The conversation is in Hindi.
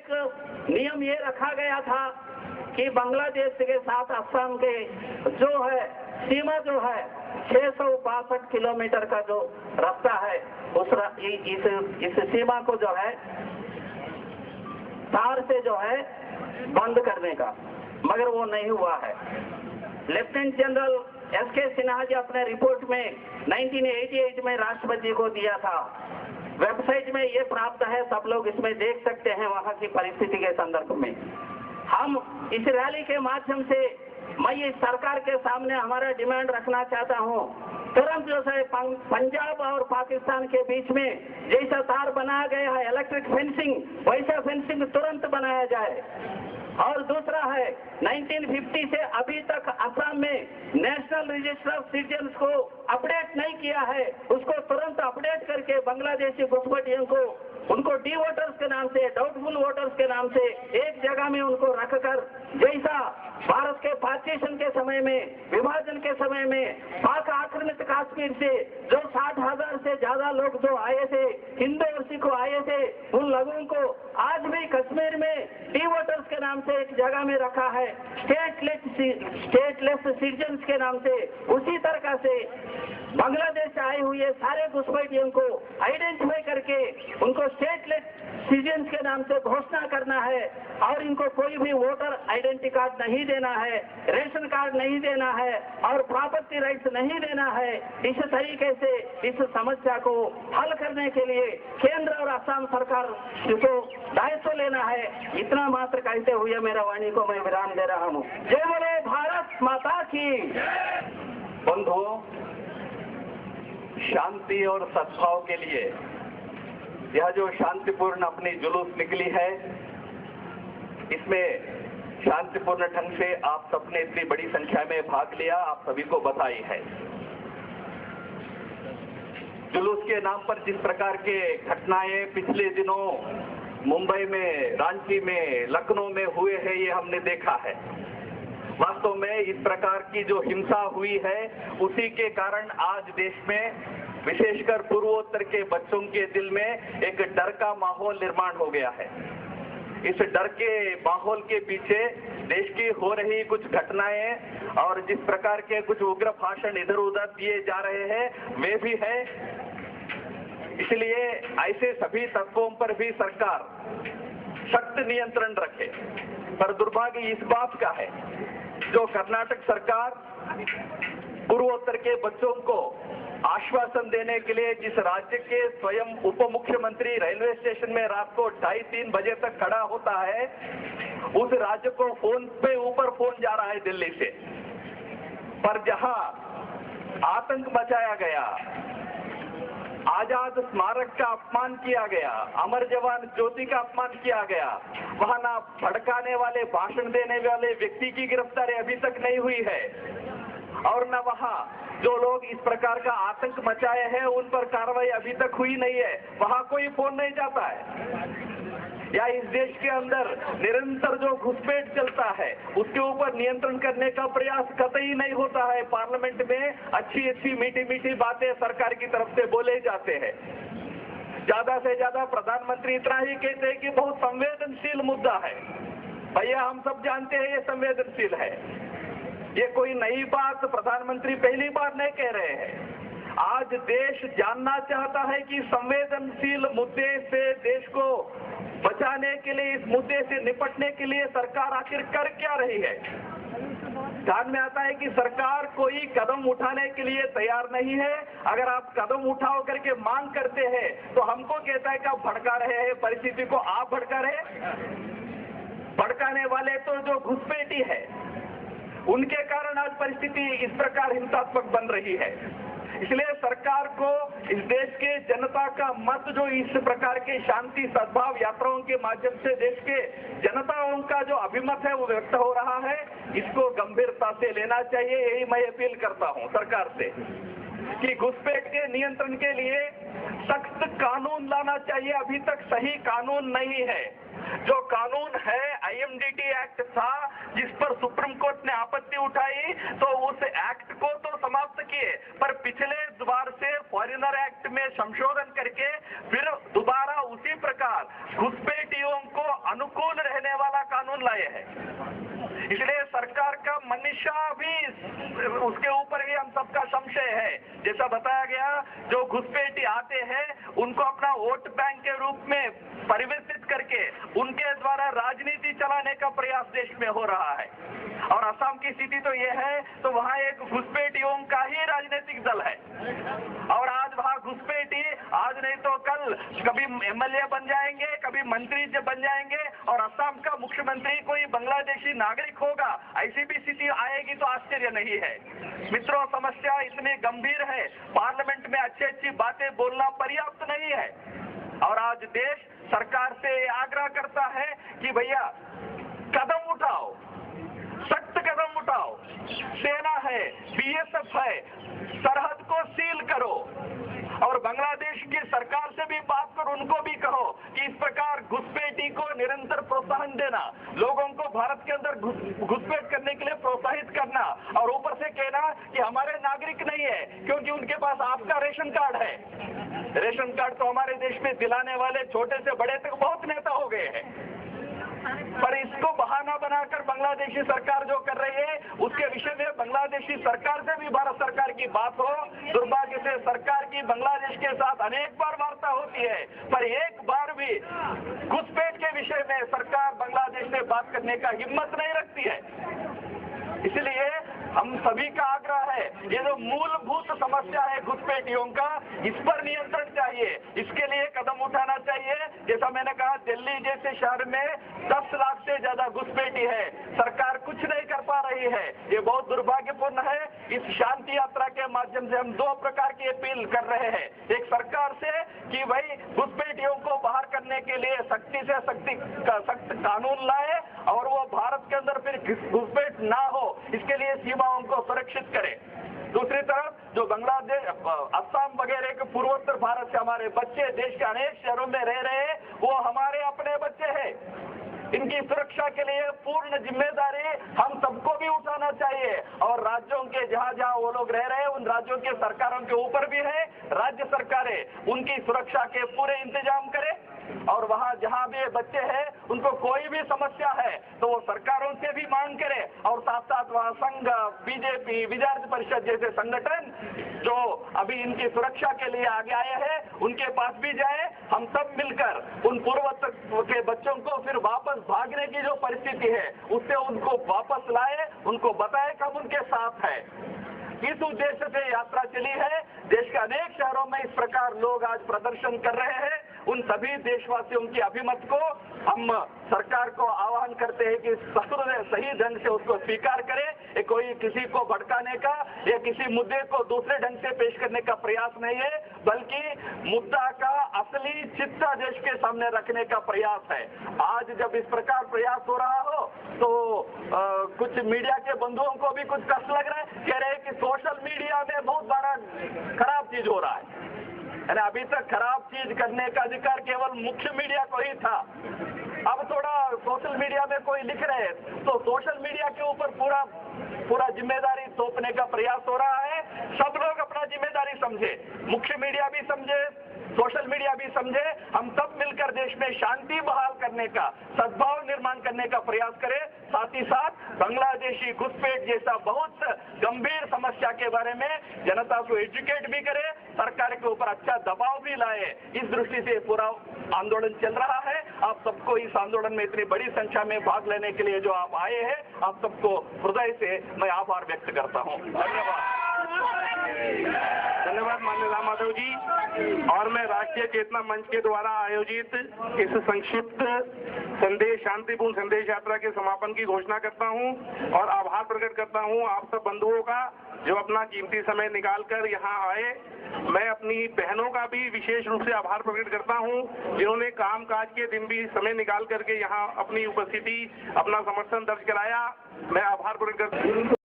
एक नियम ये रखा गया था कि बांग्लादेश के साथ असम के जो है सीमा जो है 662 किलोमीटर का जो रास्ता है, इस सीमा को जो है तार से जो है बंद करने का, मगर वो नहीं हुआ है। Lieutenant general S K. Sinha ji अपने रिपोर्ट में 1988 में राष्ट्रपति को दिया था। वेबसाइट में ये प्राप्त है, सब लोग इसमें देख सकते हैं वहां की परिस्थिति के संदर्भ में। हम इस रैली के माध्यम से मैं इस सरकार के सामने हमारा डिमांड रखना चाहता हूं, तुरंत जो है पंजाब और पाकिस्तान के बीच में जैसा तार बनाया गया है इलेक्ट्रिक फेंसिंग, वैसा फेंसिंग तुरंत बनाया जाए। और दूसरा है 1950 से अभी तक असम में नेशनल रजिस्टर ऑफ सिटीजन्स को अपडेट नहीं किया है, उसको तुरंत अपडेट करके बांग्लादेशी घुसपैठियों को उनको डी वोटर्स के नाम से, डाउटफुल वोटर्स के नाम से एक जगह में उनको रखकर, जैसा भारत के पार्टीशन के समय में, विभाजन के समय में पाक आक्रांत कश्मीर से जो 60,000 से ज्यादा लोग जो आए थे, हिंदू और सिख आए थे, उन लोगों को आज भी कश्मीर में डी वोटर्स के नाम से एक जगह में रखा है, स्टेटलेस सिटीजन्स के नाम से। उसी तरह से बांग्लादेश से आए हुए सारे घुसपैठियों को आइडेंटिफाई करके उनको स्टेटलेस सिटीजन्स के नाम से घोषणा करना है और इनको कोई भी वोटर आइडेंटिटी कार्ड नहीं देना है, रेशन कार्ड नहीं देना है और प्रॉपर्टी राइट्स नहीं देना है। इस तरीके से इस समस्या को हल करने के लिए केंद्र और असम सरकार को दायित्व लेना है। इतना मात्र कहते हुए मेरा वाणी को मैं विराम दे रहा हूँ। जय बोले भारत माता की। बंधुओं, शांति और सद्भाव के लिए यह जो शांतिपूर्ण अपनी जुलूस निकली है, इसमें शांतिपूर्ण ढंग से आप सबने इतनी बड़ी संख्या में भाग लिया, आप सभी को बधाई है। जुलूस के नाम पर जिस प्रकार के घटनाएं पिछले दिनों मुंबई में, रांची में, लखनऊ में हुए हैं, ये हमने देखा है। वास्तव में इस प्रकार की जो हिंसा हुई है, उसी के कारण आज देश में विशेषकर पूर्वोत्तर के बच्चों के दिल में एक डर का माहौल निर्माण हो गया है। इस डर के माहौल के पीछे देश की हो रही कुछ घटनाएं और जिस प्रकार के कुछ उग्र भाषण इधर उधर दिए जा रहे हैं, वे भी है। इसलिए ऐसे सभी तत्वों पर भी सरकार सख्त नियंत्रण रखे। पर दुर्भाग्य इस बात का है, जो कर्नाटक सरकार पूर्वोत्तर के बच्चों को आश्वासन देने के लिए जिस राज्य के स्वयं उप मुख्यमंत्री रेलवे स्टेशन में रात को 2:30-3 बजे तक खड़ा होता है, उस राज्य को फोन पे ऊपर फोन जा रहा है दिल्ली से। पर जहां आतंक मचाया गया, आजाद स्मारक का अपमान किया गया, अमर जवान ज्योति का अपमान किया गया, वहां ना भड़काने वाले, भाषण देने वाले व्यक्ति की गिरफ्तारी अभी तक नहीं हुई है और न वहां जो लोग इस प्रकार का आतंक मचाए हैं उन पर कार्रवाई अभी तक हुई नहीं है। वहां कोई फोन नहीं जाता है। या इस देश के अंदर निरंतर जो घुसपैठ चलता है उसके ऊपर नियंत्रण करने का प्रयास कतई नहीं होता है। पार्लियामेंट में अच्छी अच्छी मीठी मीठी बातें सरकार की तरफ से बोले जाते हैं। ज्यादा से ज्यादा प्रधानमंत्री इतना ही कहते हैं कि बहुत संवेदनशील मुद्दा है। भैया, हम सब जानते हैं ये संवेदनशील है। ये कोई नई बात प्रधानमंत्री पहली बार नहीं कह रहे हैं। आज देश जानना चाहता है कि संवेदनशील मुद्दे से देश को बचाने के लिए, इस मुद्दे से निपटने के लिए सरकार आखिर कर क्या रही है। ध्यान में आता है कि सरकार कोई कदम उठाने के लिए तैयार नहीं है। अगर आप कदम उठाओ करके मांग करते हैं तो हमको कहता है कि आप भड़का रहे हैं, परिस्थिति को आप भड़का रहे। भड़काने वाले तो जो घुसपैठी है, उनके कारण आज परिस्थिति इस प्रकार हिंसात्मक बन रही है। इसलिए सरकार को इस देश के जनता का मत जो इस प्रकार के शांति सद्भाव यात्राओं के माध्यम से देश के जनताओं का जो अभिमत है वो व्यक्त हो रहा है, इसको गंभीरता से लेना चाहिए। यही मैं अपील करता हूं सरकार से कि घुसपैठ के नियंत्रण के लिए सख्त कानून लाना चाहिए। अभी तक सही कानून नहीं है। जो कानून है IMDT एक्ट था, जिस पर सुप्रीम कोर्ट ने आपत्ति उठाई, तो उस एक्ट को तो समाप्त किए, पर पिछले बार से फॉरेनर एक्ट में संशोधन करके फिर दोबारा उसी प्रकार घुसपैठियों को अनुकूल रहने वाला कानून लाए हैं। इसलिए सरकार का मनीषा भी, उसके ऊपर भी हम सबका संशय है। जैसा बताया गया, जो घुसपैठी आते हैं उनको अपना वोट बैंक के रूप में परिवर्तित करके उनके द्वारा राजनीति चलाने का प्रयास देश में हो रहा है। और असम की स्थिति तो ये है, तो वहां एक घुसपैठियों का ही राजनीतिक दल है। और आज वहां घुसपैठी आज नहीं तो कल कभी एमएलए बन जाएंगे, कभी मंत्री बन जाएंगे, और असम का मुख्यमंत्री कोई बांग्लादेशी नागरिक होगा। ऐसी भी स्थिति आएगी तो आश्चर्य नहीं है। मित्रों, समस्या इतनी गंभीर है, पार्लियामेंट में अच्छी अच्छी बातें बोलना पर्याप्त नहीं है। और आज देश सरकार से आग्रह करता है कि भैया कदम उठाओ, सख्त कदम उठाओ। सेना है, बीएसएफ है, सरहद को सील करो। और बांग्लादेश की सरकार से भी बात करो, उनको भी कहो कि इस प्रकार घुसपैठी को निरंतर प्रोत्साहन देना, लोगों को भारत के अंदर घुसपैठ करने के लिए प्रोत्साहित करना, और ऊपर से कहना कि हमारे नागरिक नहीं है क्योंकि उनके पास आपका रेशन कार्ड है। रेशन कार्ड तो हमारे देश में दिलाने वाले छोटे से बड़े तक बहुत नेता हो गए हैं। पर इसको बहाना बनाकर बांग्लादेशी सरकार जो कर रही है, उसके विषय में बांग्लादेशी सरकार से भी भारत सरकार की बात हो। दुर्भाग्य से सरकार की बांग्लादेश के साथ अनेक बार वार्ता होती है, पर एक बार भी घुसपैठ के विषय में सरकार बांग्लादेश से बात करने का हिम्मत नहीं रखती है। इसलिए हम सभी का आग्रह है, ये जो मूलभूत समस्या है घुसपैठियों का, इस पर नियंत्रण चाहिए। इसके लिए कदम उठाना चाहिए। जैसा मैंने कहा, दिल्ली जैसे शहर में 10 लाख से ज्यादा घुसपैठी है, सरकार कुछ नहीं कर पा रही है। ये बहुत दुर्भाग्यपूर्ण है। इस शांति यात्रा के माध्यम से हम 2 प्रकार की अपील कर रहे हैं। एक सरकार से कि भाई घुसपैठियों को बाहर करने के लिए सख्ती से सख्त कानून लाए, और वो भारत के अंदर फिर घुसपैठ ना हो, इसके लिए सीमाओं को सुरक्षित करें। दूसरी तरफ जो बांग्लादेश, असम वगैरह के पूर्वोत्तर भारत से हमारे बच्चे देश के अनेक शहरों में रह रहे हैं, वो हमारे अपने बच्चे हैं। इनकी सुरक्षा के लिए पूर्ण जिम्मेदारी हम सबको भी उठाना चाहिए। और राज्यों के जहां जहां वो लोग रह रहे हैं, उन राज्यों के सरकारों के ऊपर भी है, राज्य सरकारें उनकी सुरक्षा के पूरे इंतजाम करें। और वहां जहां भी बच्चे हैं, उनको कोई भी समस्या है तो वो सरकारों से भी मांग करें। और साथ साथ वहां संघ, बीजेपी, विद्यार्थी परिषद जैसे संगठन जो अभी इनकी सुरक्षा के लिए आगे आए हैं, उनके पास भी जाए। हम सब मिलकर उन पूर्वोत्तर के बच्चों को फिर वापस भागने की जो परिस्थिति है, उससे उनको वापस लाए, उनको बताए कि हम उनके साथ है। इस उद्देश्य से यात्रा चली है। देश के अनेक शहरों में इस प्रकार लोग आज प्रदर्शन कर रहे हैं। उन सभी देशवासियों की अभिमत को हम सरकार को आह्वान करते हैं कि सही ढंग से उसको स्वीकार करे। कोई किसी को भड़काने का या किसी मुद्दे को दूसरे ढंग से पेश करने का प्रयास नहीं है, बल्कि मुद्दा का असली चित्ता देश के सामने रखने का प्रयास है। आज जब इस प्रकार प्रयास हो रहा हो तो कुछ मीडिया के बंधुओं को भी कुछ कष्ट लग रहा है, कह रहे हैं कि सोशल मीडिया में बहुत बड़ा खराब चीज हो रहा है। अभी तक खराब चीज करने का अधिकार केवल मुख्य मीडिया को ही था। अब थोड़ा सोशल मीडिया में कोई लिख रहे हैं तो सोशल मीडिया के ऊपर पूरा जिम्मेदारी थोपने का प्रयास हो रहा है। सब लोग अपना जिम्मेदारी समझे, मुख्य मीडिया भी समझे, सोशल मीडिया भी समझे। हम सब मिलकर देश में शांति बहाल करने का, सद्भाव निर्माण करने का प्रयास करें। साथ ही साथ बांग्लादेशी घुसपैठ जैसा बहुत गंभीर समस्या के बारे में जनता को एजुकेट भी करे, सरकार के ऊपर अच्छा दबाव भी लाए। इस दृष्टि से पूरा आंदोलन चल रहा है। आप सबको इस आंदोलन में इतनी बड़ी संख्या में भाग लेने के लिए जो आप आए हैं, आप सबको हृदय से मैं आभार व्यक्त करता हूँ। धन्यवाद माननीय राम माधव जी। और मैं राष्ट्रीय चेतना मंच के द्वारा आयोजित इस संक्षिप्त संदेश, शांतिपूर्ण संदेश यात्रा के समापन की घोषणा करता हूं और आभार प्रकट करता हूं आप सब बंधुओं का जो अपना कीमती समय निकालकर यहां आए। मैं अपनी बहनों का भी विशेष रूप से आभार प्रकट करता हूं जिन्होंने कामकाज के दिन भी समय निकाल करके यहां अपनी उपस्थिति, अपना समर्थन दर्ज कराया। मैं आभार प्रकट करता हूं।